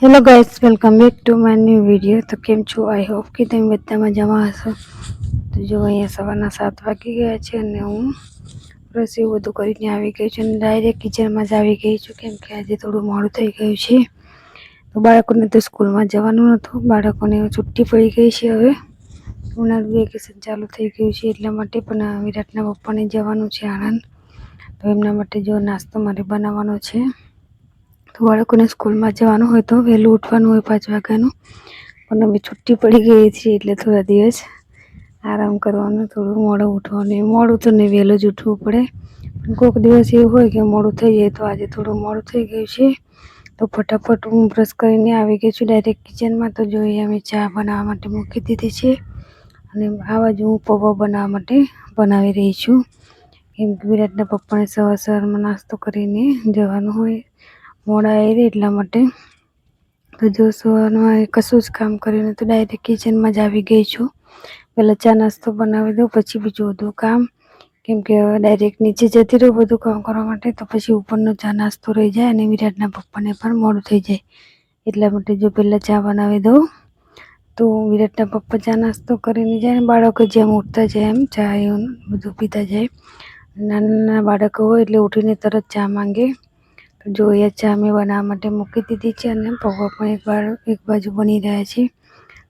Hello guys, welcome back to my new video. તો કેમ છો? આઈ હોપ કે તમે બધા મજામાં હશો. તો જો અહીંયા સવારના 7 વાગી ગયા છે અને હું રસોઈ બધું કરીને આવી ગઈ છું અને ડાયરેક્ટ કિચનમાં જ આવી ગઈ છું, કેમ કે આજે થોડું મોડું થઈ ગયું છે. તો બાળકોને તો સ્કૂલમાં જવાનું નહોતું, બાળકોને છુટ્ટી પડી ગઈ છે. હવે ઉનાળુ વેકેશન ચાલુ થઈ ગયું છે, એટલા માટે પણ વિરાટના પપ્પાને જવાનું છે આણંદ. તો એમના માટે જો નાસ્તો મારે બનાવવાનો છે. તો બાળકોને સ્કૂલમાં જવાનું હોય તો વહેલું ઉઠવાનું હોય 5 વાગ્યાનું, પણ અમે છુટ્ટી પડી ગઈ છે એટલે થોડા દિવસ આરામ કરવાનું, થોડું મોડું ઉઠવાનું. મોડું તો નહીં, વહેલું જ ઉઠવું પડે, પણ કોઈક દિવસ એવું હોય કે મોડું થઈ જાય. તો આજે થોડું મોડું થઈ ગયું છે, તો ફટાફટ હું બ્રશ કરીને આવી ગઈ છું ડાયરેક્ટ કિચનમાં. તો જોઈએ અમે ચા બનાવવા માટે મૂકી દીધી છે અને આ બાજુ હું પૌવા બનાવવા માટે બનાવી રહી છું, કેમ કે વિરાટના પપ્પાને સવારમાં નાસ્તો કરીને જવાનું હોય, મોડા આવી એટલા માટે. તો જો સવારમાં કશું જ કામ કર્યું તો ડાયરેક્ટ કિચનમાં જ આવી ગઈ છું. પહેલાં ચા નાસ્તો બનાવી દઉં, પછી બીજું બધું કામ, કેમ કે ડાયરેક્ટ નીચે જતી રહું બધું કામ કરવા માટે, તો પછી ઉપરનો ચા નાસ્તો રહી જાય અને વિરાટના પપ્પાને પણ મોડું થઈ જાય. એટલા માટે જો પહેલાં ચા બનાવી દઉં તો વિરાટના પપ્પા ચા નાસ્તો કરીને જાય ને બાળકો જેમ ઉઠતા જાય એમ ચા એવું બધું પીતા જાય. નાના નાના બાળકો હોય એટલે ઉઠીને તરત ચા માંગે. તો જો એ ચા મેં બનાવવા માટે મૂકી દીધી છે અને પૌવા પણ એક બાજુ બની રહ્યા છે.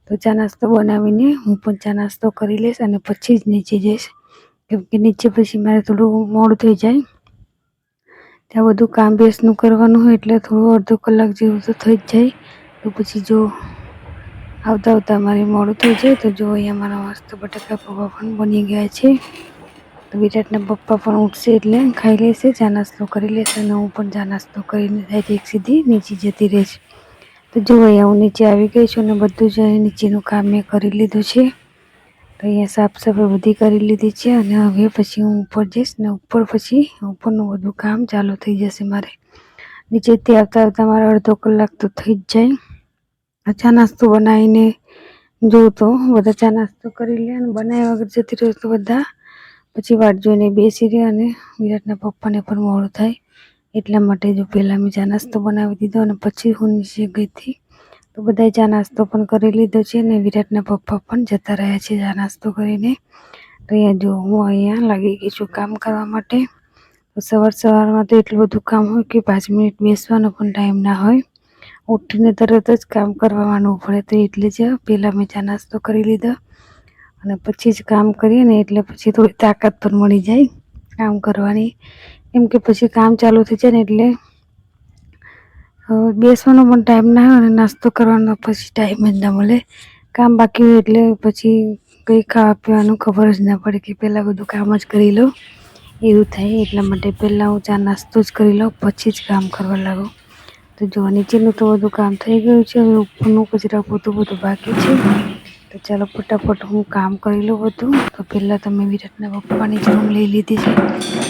તો ચા નાસ્તો બનાવીને હું પણ ચા નાસ્તો કરી લઈશ અને પછી જ નીચે જઈશ, કેમ કે નીચે પછી મારે થોડું મોડું થઈ જાય. ત્યાં બધું કામ બેસનું કરવાનું હોય એટલે થોડું અડધો કલાક જેવું તો થઈ જ જાય. તો પછી જો આવતા આવતા મારે મોડું થઈ જાય. તો જો અહીંયા મારા મસ્ત બટાકા પૌવા પણ બની ગયા છે. તો વિરાટના પપ્પા પણ ઉઠશે એટલે ખાઈ લેશે, ચા નાસ્તો કરી લેશે અને હું પણ ચા નાસ્તો કરીને ડાયરેક્ટ સીધી નીચે જતી રહીશ. તો જો અહીંયા હું નીચે આવી ગઈ છું અને બધું જ નીચેનું કામ મેં કરી લીધું છે. તો અહીંયા સાફ સફાઈ બધી કરી લીધી છે અને હવે પછી હું ઉપર જઈશ ને ઉપર પછી ઉપરનું બધું કામ ચાલુ થઈ જશે મારે. નીચેથી આવતા આવતા મારે અડધો કલાક તો થઈ જ જાય. ચા નાસ્તો બનાવીને જોઉં તો બધા ચા નાસ્તો કરી લે અને બનાવ્યા વગર જતી રહે તો બધા પછી વાટ જોઈને બેસી રહે અને વિરાટના પપ્પાને પણ મોડું થાય. એટલા માટે જો પહેલાં મેં ચા નાસ્તો બનાવી દીધો અને પછી હું નીચે ગઈ હતી. તો બધાએ ચા નાસ્તો પણ કરી લીધો છે અને વિરાટના પપ્પા પણ જતા રહ્યા છે ચા નાસ્તો કરીને. તો અહીંયા જો હું અહીંયા લાગી ગઈ છું કામ કરવા માટે. તો સવારમાં તો એટલું બધું કામ હોય કે 5 મિનિટ બેસવાનો પણ ટાઈમ ના હોય, ઉઠીને તરત જ કામ કરવાનું પડે. તો એટલે જ પહેલાં મેં ચા નાસ્તો કરી લીધો અને પછી જ કામ કરીએ ને એટલે પછી થોડી તાકાત પણ મળી જાય કામ કરવાની, કેમ કે પછી કામ ચાલુ થઈ જાય ને એટલે બેસવાનો પણ ટાઈમ ના હોય અને નાસ્તો કરવાનો પછી ટાઈમ જ ના મળે. કામ બાકી હોય એટલે પછી કંઈ ખાવા પીવાનું ખબર જ ના પડે કે પહેલાં બધું કામ જ કરી લો એવું થાય. એટલા માટે પહેલાં હું ચા નાસ્તો જ કરી લઉં પછી જ કામ કરવા લાગું. તો જો નીચેનું તો બધું કામ થઈ ગયું છે, હવે ઉપરનું કચરા પોતું બધું બાકી છે. તો ચાલો ફટાફટ હું કામ કરી લઉં બધું. તો પહેલાં તમે વિરાટના પપ્પાની જ રૂમ લઈ લીધી છે,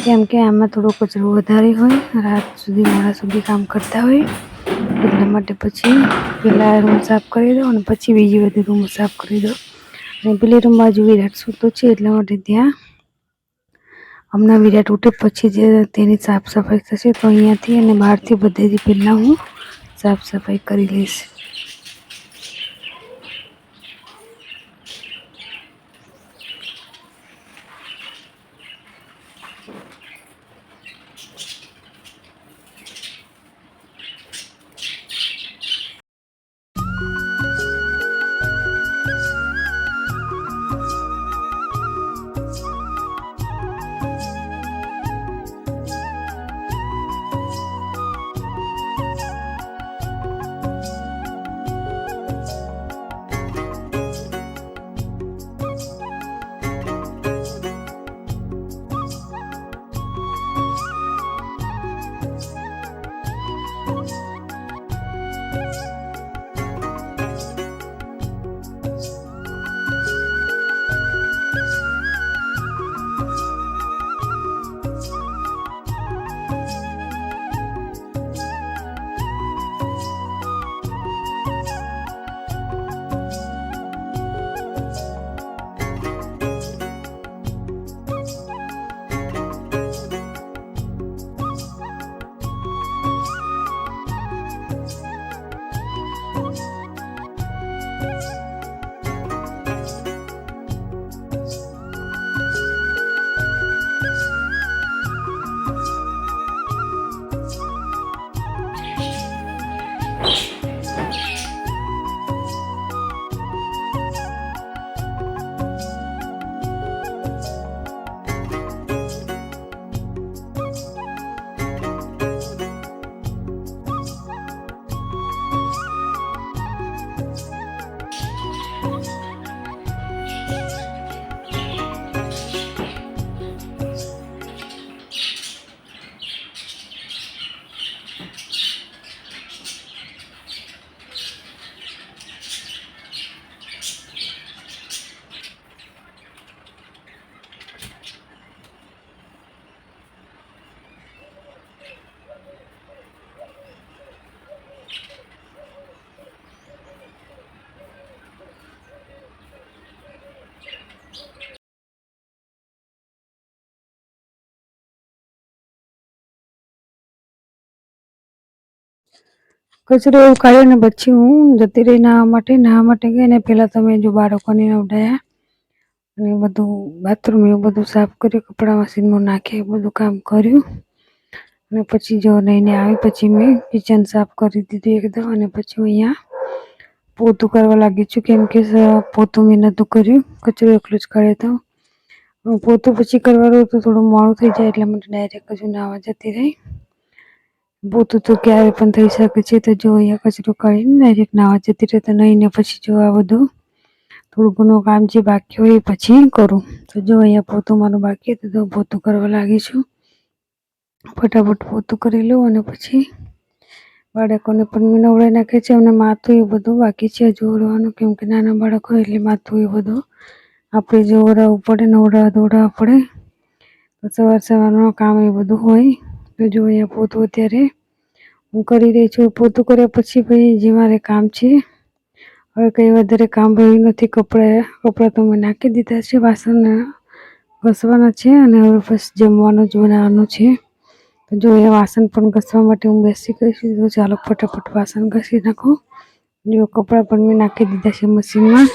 કેમ કે આમાં થોડો કચરો વધારે હોય, રાત સુધી મોડા સુધી કામ કરતા હોય. એટલા માટે પછી પહેલાં રૂમ સાફ કરી દો અને પછી બીજી બધી રૂમ સાફ કરી દો. અને પેલી રૂમમાં જ વિરાટ સૂતો છે એટલા માટે ત્યાં હમણાં વિરાટ ઉઠે પછી જ તેની સાફ સફાઈ થશે. તો અહીંયાથી અને બહારથી બધેથી પહેલાં હું સાફ સફાઈ કરી લઈશ. કચરો એવું કાઢ્યો ને પછી હું જતી રહી નાહવા માટે ગઈ ને પહેલાં તમે જો બાળકોને નવડાયા અને બધું બાથરૂમ એવું બધું સાફ કર્યું, કપડાં મશીનમાં નાખ્યા, બધું કામ કર્યું અને પછી જો લઈને આવી પછી મેં કિચન સાફ કરી દીધું એકદમ અને પછી અહીંયા પોતું કરવા લાગી છું કેમ કે પોતું મેં નહોતું કર્યું, કચરો એકલું જ કાઢ્યો હતો. પોતું પછી કરવાનું તો થોડું મોડું થઈ જાય એટલે મને ડાયરેક્ટ જ નાહવા જતી રહી. પોતું તો ક્યારે પણ થઈ શકે છે. તો જો અહીંયા કચરો કાઢીને ડાયરેક્ટ નાહવા જતી રહી. તો નહીં ને પછી જો આ બધું થોડું ઘણું કામ જે બાકી હોય એ પછી કરું. તો જો અહીંયા પોતું મારું બાકી હતું તો પોતું કરવા લાગી છું. ફટાફટ પોતું કરી લઉં અને પછી બાળકોને પણ મેં નવડાવી નાખે છે અને માથું એ બધું બાકી છે હજુ ઓળવાનું કેમ કે નાના બાળક હોય એટલે માથું એ બધું આપણે જે ઓળવવું પડે, દોડાવવા પડે. તો સવારનું કામ એ બધું હોય. તો જો અહીંયા પોતું અત્યારે હું કરી રહી છું. પોતું કર્યા પછી ભાઈ જે મારે કામ છે હવે કંઈ વધારે કામ રહ્યું નથી. કપડાં તો મેં નાખી દીધા છે, વાસણ ઘસવાના છે અને હવે બસ જમવાનું જ બનાવવાનું છે. તો જો એ વાસણ પણ ઘસવા માટે હું બેસી ગઈ છું. તો ચાલો ફટાફટ વાસણ ઘસી નાખું. જો કપડાં પણ મેં નાખી દીધા છે મશીનમાં.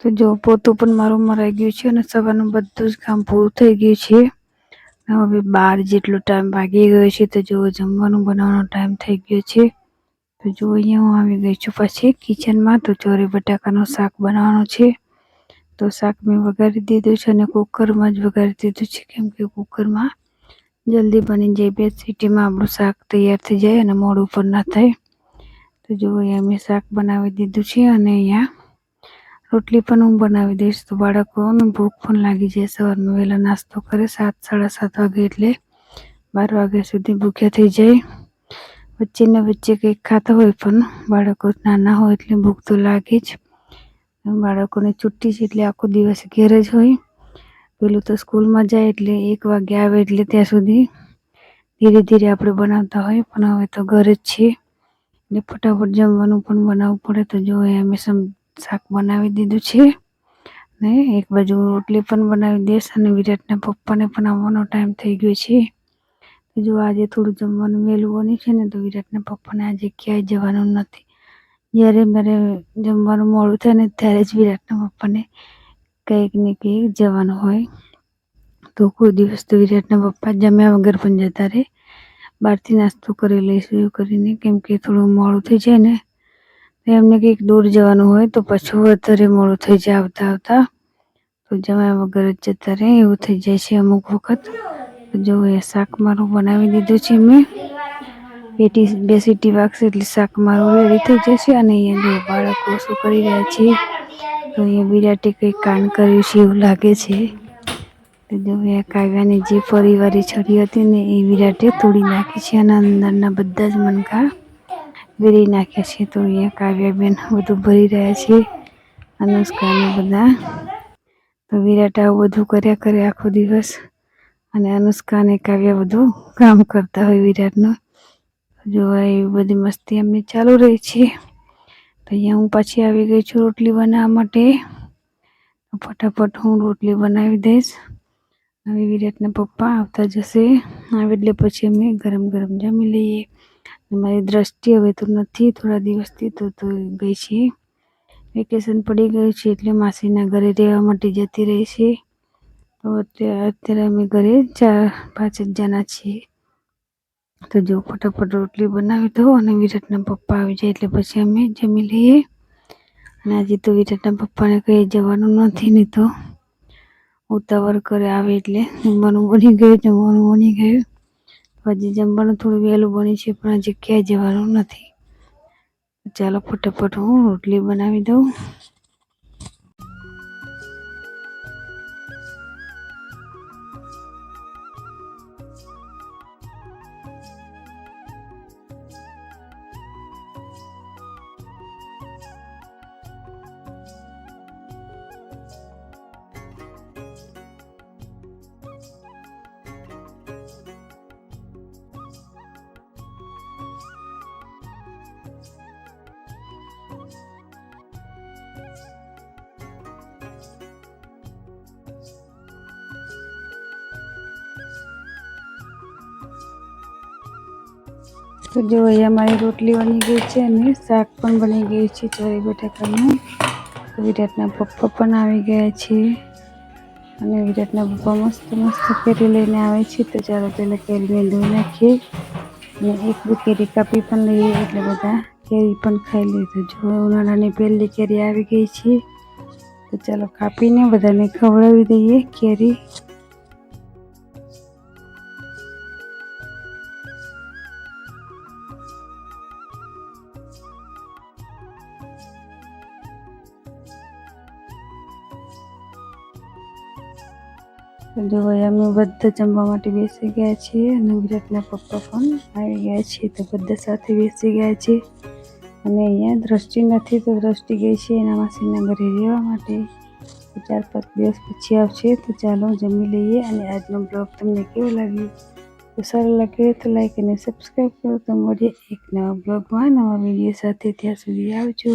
તો જો પોતું પણ મારું મરાઈ ગયું છે અને સવારનું બધું જ કામ પૂરું થઈ ગયું છે. હવે 12 જેટલો ટાઈમ વાગી ગયો છે. તો જો જમવાનું બનાવવાનો ટાઈમ થઈ ગયો છે. તો જો અહીંયા હું આવી ગઈ છું પછી કિચનમાં. તો ચોરી બટાકાનું શાક બનાવવાનું છે. તો શાક મેં વઘારી દીધું છે અને કુકરમાં જ વઘારી દીધું છે કેમ કે કુકરમાં જલ્દી બની જાય. 2 સીટીમાં આપણું શાક તૈયાર થઈ જાય અને મોડું પણ ના થાય. તો જો અહીંયા મેં શાક બનાવી દીધું છે અને અહીંયા રોટલી પણ હું બનાવી દઈશ. તો બાળકોને ભૂખ પણ લાગી જાય. સવારમાં વહેલા નાસ્તો કરે 7, 7:30 વાગે એટલે 12 વાગ્યા સુધી ભૂખ્યા થઈ જાય. વચ્ચે ને વચ્ચે કંઈક ખાતા હોય પણ બાળકો નાના હોય એટલે ભૂખ તો લાગે જ. બાળકોને છુટ્ટી છે એટલે આખો દિવસ ઘેર જ હોય. પેલું તો સ્કૂલમાં જાય એટલે 1 વાગે આવે એટલે ત્યાં સુધી ધીરે ધીરે આપણે બનાવતા હોય પણ હવે તો ઘરે જ છીએ એટલે ફટાફટ જમવાનું પણ બનાવવું પડે. તો જો અમે શાક બનાવી દીધું છે ને એક બાજુ રોટલી પણ બનાવી દઈશ અને વિરાટના પપ્પાને પણ આવવાનો ટાઈમ થઈ ગયો છે. તો જો આજે થોડું જમવાનું વહેલું બન્યું છે ને તો વિરાટના પપ્પાને આજે ક્યાંય જવાનું નથી. જ્યારે મારે જમવાનું મોડું થાય ને ત્યારે જ વિરાટના પપ્પાને કંઈક ને કંઈક જવાનું હોય. તો કોઈ દિવસ તો વિરાટના પપ્પા જમ્યા વગર પણ જતા રહે. બહારથી નાસ્તો કરી લઈશું એવું કરીને કેમ કે થોડું મોડું થઈ જાય ને એમને કંઈક દૂર જવાનું હોય તો પાછું વધારે મોડું થઈ જાય આવતા. તો જમ્યા વગર જ જતા રહે એવું થઈ જાય છે અમુક વખત. તો જો એ શાક મારું બનાવી દીધું છે મેં બે સીટી વાગશે એટલે શાક મારું રેડી થઈ જશે. અને અહીંયા જો બાળકો શું કરી રહ્યા છે, તો અહીંયા વિરાટે કંઈક કાંડ કર્યું છે એવું લાગે છે. તો જો અહીંયા કાવ્યાની જે ફરીવાળી છરી હતી ને એ વિરાટે તોડી નાખી છે અને અંદરના બધા જ મણકા વેરી નાખ્યા છે. તો અહીંયા કાવ્યાબેન બધું ભરી રહ્યા છે, અનુષ્કાને બધા. તો વિરાટ આવું બધું કર્યા કરે આખો દિવસ, અને અનુષ્કા અને કાવ્ય બધું કામ કરતા હોય વિરાટનું. જોવા એવી બધી મસ્તી એમની ચાલુ રહી છે. તો અહીંયા હું પાછી આવી ગઈ છું રોટલી બનાવવા માટે. ફટાફટ હું રોટલી બનાવી દઈશ. હવે વિરાટના પપ્પા આવતા જશે, આવે એટલે પછી અમે ગરમ ગરમ જમી લઈએ. મારી દ્રષ્ટિ હવે તો નથી, થોડા દિવસથી તો ગઈ છે. વેકેશન પડી ગયું છે એટલે માસીના ઘરે રહેવા માટે જતી રહી છે. તો અત્યારે અમે ઘરે 4-5 જ જણા છીએ. તો જો ફટાફટ રોટલી બનાવી દો અને વિરાટના પપ્પા આવી જાય એટલે પછી અમે જમી લઈએ. અને આજે તો વિરાટના પપ્પાને કંઈ જવાનું નથી, ને તો ઉતાવળ કરે આવે એટલે જમવાનું બની ગયું. હજી જમવાનું થોડું વહેલું બની છે, પણ હજી ક્યાંય જવાનું નથી. ચાલો ફટાફટ હું રોટલી બનાવી દઉં. તો જો અહીંયા મારી રોટલી બની ગઈ છે અને શાક પણ બની ગયું છે ચોરી બટાકાનું. તો વિરાટના પપ્પા પણ આવી ગયા છે, અને વિરાટના પપ્પા મસ્ત કેરી લઈને આવે છે. તો ચાલો પહેલાં કેરીને ધોઈ નાખીએ અને એક બે કેરી કાપી પણ લઈએ, એટલે બધા કેરી પણ ખાઈ લઈએ. તો જો ઉનાળાની પહેલી કેરી આવી ગઈ છે, તો ચાલો કાપીને બધાને ખવડાવી દઈએ કેરી. જો અમે બધા જમવા માટે બેસી ગયા છીએ, અને વિરાટના પપ્પા પણ આવી ગયા છે. તો બધા સાથે બેસી ગયા છે. અને અહીંયા દ્રષ્ટિ નથી, તો દ્રષ્ટિ ગઈ છે એના માસીના ઘરે રહેવા માટે. 4-5 દિવસ પછી આવશે. તો ચાલો જમી લઈએ. અને આજનો બ્લોગ તમને કેવો લાગ્યો? તો સારું લાગે તો લાઈક અને સબસ્ક્રાઈબ કરો. તો મળીએ એક નવા બ્લોગમાં નવા વિડીયો સાથે. ત્યાં સુધી આવજો.